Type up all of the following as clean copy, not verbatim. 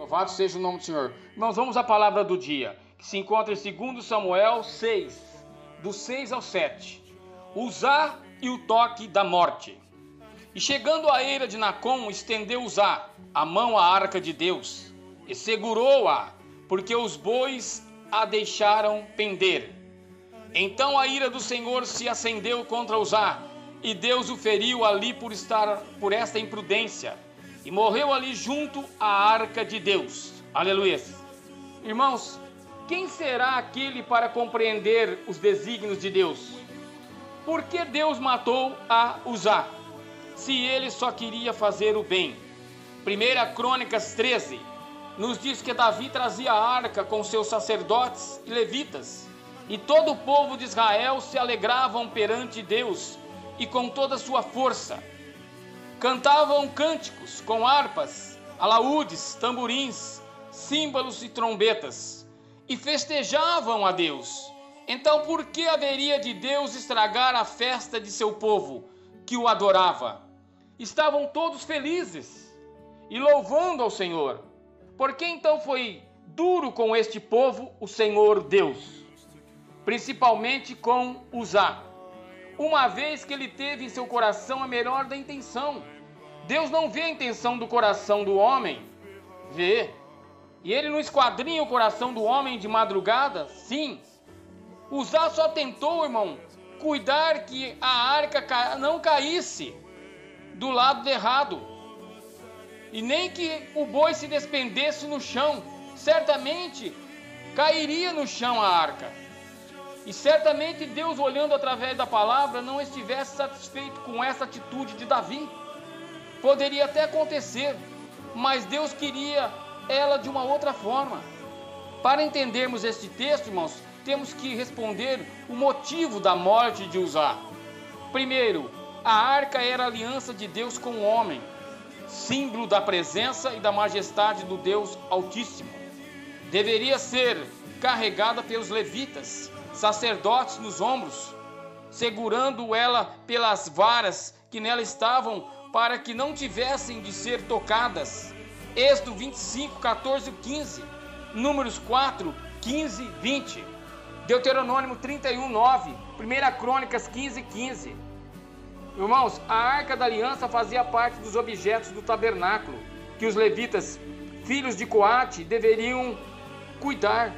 Louvado seja o nome do Senhor. Irmãos, vamos à palavra do dia, que se encontra em 2 Samuel 6, do 6 ao 7. Uzá e o toque da morte. E chegando à eira de Nacom, estendeu Uzá a mão à arca de Deus, e segurou-a, porque os bois a deixaram pender. Então a ira do Senhor se acendeu contra Uzá, e Deus o feriu ali por esta imprudência, e morreu ali junto à arca de Deus. Aleluia. Irmãos, quem será aquele para compreender os desígnios de Deus? Por que Deus matou a Uzá, se ele só queria fazer o bem? 1 Crônicas 13 nos diz que Davi trazia a arca com seus sacerdotes e levitas, e todo o povo de Israel se alegravam perante Deus e com toda a sua força. Cantavam cânticos com harpas, alaúdes, tamborins, símbolos e trombetas, e festejavam a Deus. Então por que haveria de Deus estragar a festa de seu povo, que o adorava? Estavam todos felizes e louvando ao Senhor. Por que então foi duro com este povo o Senhor Deus? Principalmente com Uzá, uma vez que ele teve em seu coração a melhor da intenção. Deus não vê a intenção do coração do homem, vê. E ele não esquadrinha o coração do homem de madrugada? Sim. Uzá só tentou, irmão, cuidar que a arca não caísse do lado errado, e nem que o boi se despendesse no chão. Certamente cairia no chão a arca. E certamente Deus, olhando através da palavra, não estivesse satisfeito com essa atitude de Davi. Poderia até acontecer, mas Deus queria ela de uma outra forma. Para entendermos este texto, irmãos, temos que responder o motivo da morte de Uzá. Primeiro, a arca era a aliança de Deus com o homem, símbolo da presença e da majestade do Deus Altíssimo. Deveria ser carregada pelos levitas, sacerdotes nos ombros, segurando ela pelas varas que nela estavam, para que não tivessem de ser tocadas. Êxodo 25, 14 e 15, Números 4, 15 e 20, Deuteronômio 31, 9, 1 Crônicas 15, 15. Irmãos, a arca da aliança fazia parte dos objetos do tabernáculo, que os levitas, filhos de Coate, deveriam cuidar.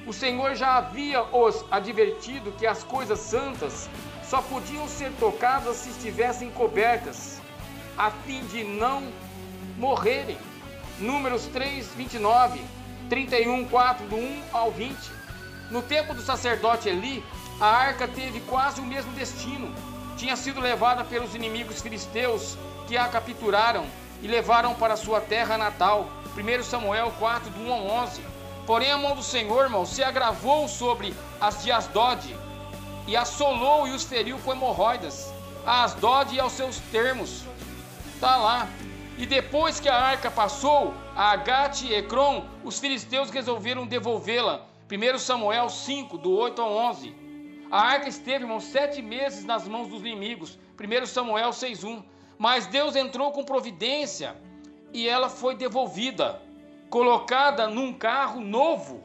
O Senhor já havia os advertido que as coisas santas só podiam ser tocadas se estivessem cobertas, a fim de não morrerem. Números 3, 29, 31, 4, do 1 ao 20. No tempo do sacerdote Eli, a arca teve quase o mesmo destino. Tinha sido levada pelos inimigos filisteus, que a capturaram e levaram para sua terra natal. 1 Samuel 4, do 1 ao 11. Porém a mão do Senhor, irmão, se agravou sobre as de Asdod, e assolou e os feriu com hemorroidas. A Asdod e aos seus termos. Está lá. E depois que a arca passou a Gate e Ecrom, os filisteus resolveram devolvê-la. 1 Samuel 5, do 8 ao 11. A arca esteve, irmão, 7 meses nas mãos dos inimigos. 1 Samuel 6:1. Mas Deus entrou com providência e ela foi devolvida, colocada num carro novo,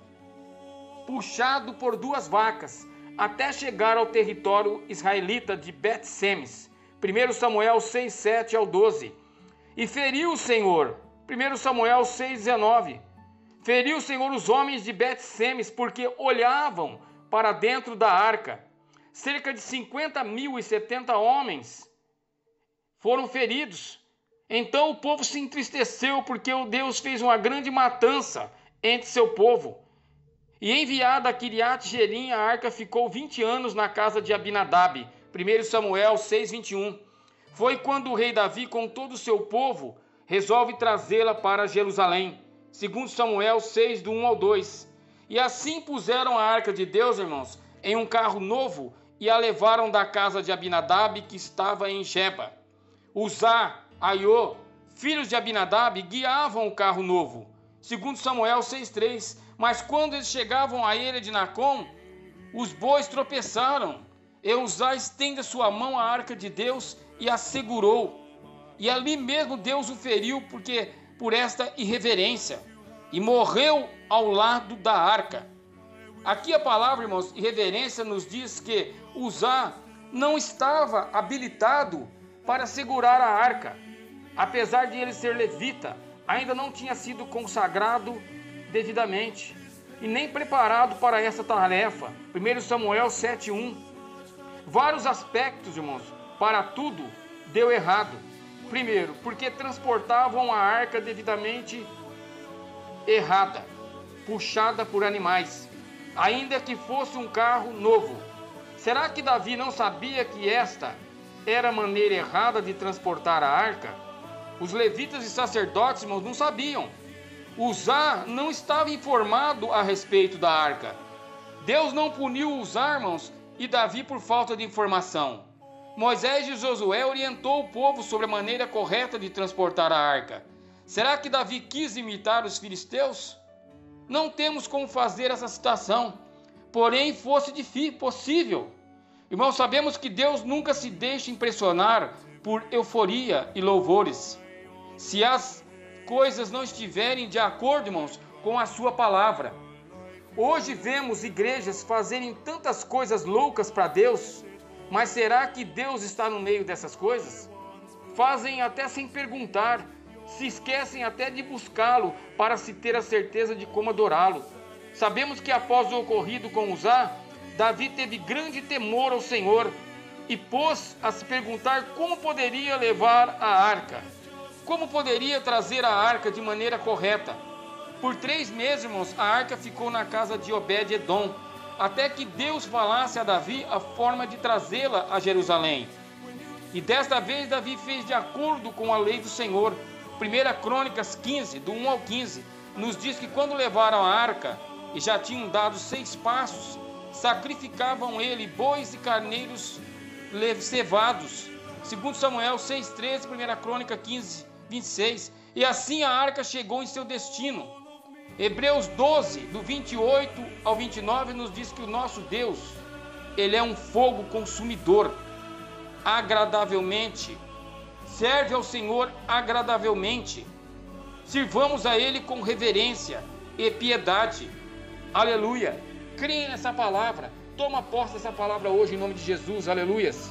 puxado por 2 vacas, até chegar ao território israelita de Bet-Semes. 1 Samuel 6, 7 ao 12. E feriu o Senhor. 1 Samuel 6, 19. Feriu o Senhor os homens de Bet-Semes, porque olhavam para dentro da arca. Cerca de 50.070 homens foram feridos. Então o povo se entristeceu, porque o Deus fez uma grande matança entre seu povo. E enviada a Kiriat Jearim, a arca ficou 20 anos na casa de Abinadab. 1 Samuel 6, 21. Foi quando o rei Davi, com todo o seu povo, resolve trazê-la para Jerusalém. 2 Samuel 6, do 1 ao 2. E assim puseram a arca de Deus, irmãos, em um carro novo, e a levaram da casa de Abinadab, que estava em Geba. Uzá, Aiô, filhos de Abinadab, guiavam o carro novo. 2 Samuel 6,3. Mas quando eles chegavam à eira de Nacom, os bois tropeçaram. E Uzá estende a sua mão à arca de Deus e a segurou. E ali mesmo Deus o feriu por esta irreverência. e morreu ao lado da arca. Aqui a palavra, irmãos, reverência nos diz que Uzá não estava habilitado para segurar a arca. Apesar de ele ser levita, ainda não tinha sido consagrado devidamente e nem preparado para essa tarefa. 1 Samuel 7:1. Vários aspectos, irmãos, para tudo deu errado. Primeiro, porque transportavam a arca devidamente errada, puxada por animais, ainda que fosse um carro novo. Será que Davi não sabia que esta era a maneira errada de transportar a arca? Os levitas e sacerdotes, irmãos, não sabiam. Uzá não estava informado a respeito da arca. Deus não puniu Uzá, irmãos, e Davi por falta de informação. Moisés e Josué orientou o povo sobre a maneira correta de transportar a arca. Será que Davi quis imitar os filisteus? Não temos como fazer essa citação, porém fosse possível. Irmãos, sabemos que Deus nunca se deixa impressionar por euforia e louvores. Se as coisas não estiverem de acordo, irmãos, com a sua palavra. Hoje vemos igrejas fazerem tantas coisas loucas para Deus, mas será que Deus está no meio dessas coisas? Fazem até sem perguntar, se esquecem até de buscá-lo para se ter a certeza de como adorá-lo. Sabemos que após o ocorrido com Uzá, Davi teve grande temor ao Senhor e pôs a se perguntar como poderia levar a arca, como poderia trazer a arca de maneira correta. Por 3 meses, irmãos, a arca ficou na casa de Obed-Edom, até que Deus falasse a Davi a forma de trazê-la a Jerusalém. E desta vez Davi fez de acordo com a lei do Senhor. 1 Crônicas 15, do 1 ao 15, nos diz que quando levaram a arca e já tinham dado 6 passos, sacrificavam ele bois e carneiros cevados. 2 Samuel 6,13, 1 Crônica 15, 26. E assim a arca chegou em seu destino. Hebreus 12, do 28 ao 29, nos diz que o nosso Deus, ele é um fogo consumidor, agradavelmente. Serve ao Senhor agradavelmente. Sirvamos a Ele com reverência e piedade. Aleluia. Creia nessa palavra. Toma posse dessa palavra hoje em nome de Jesus. Aleluias.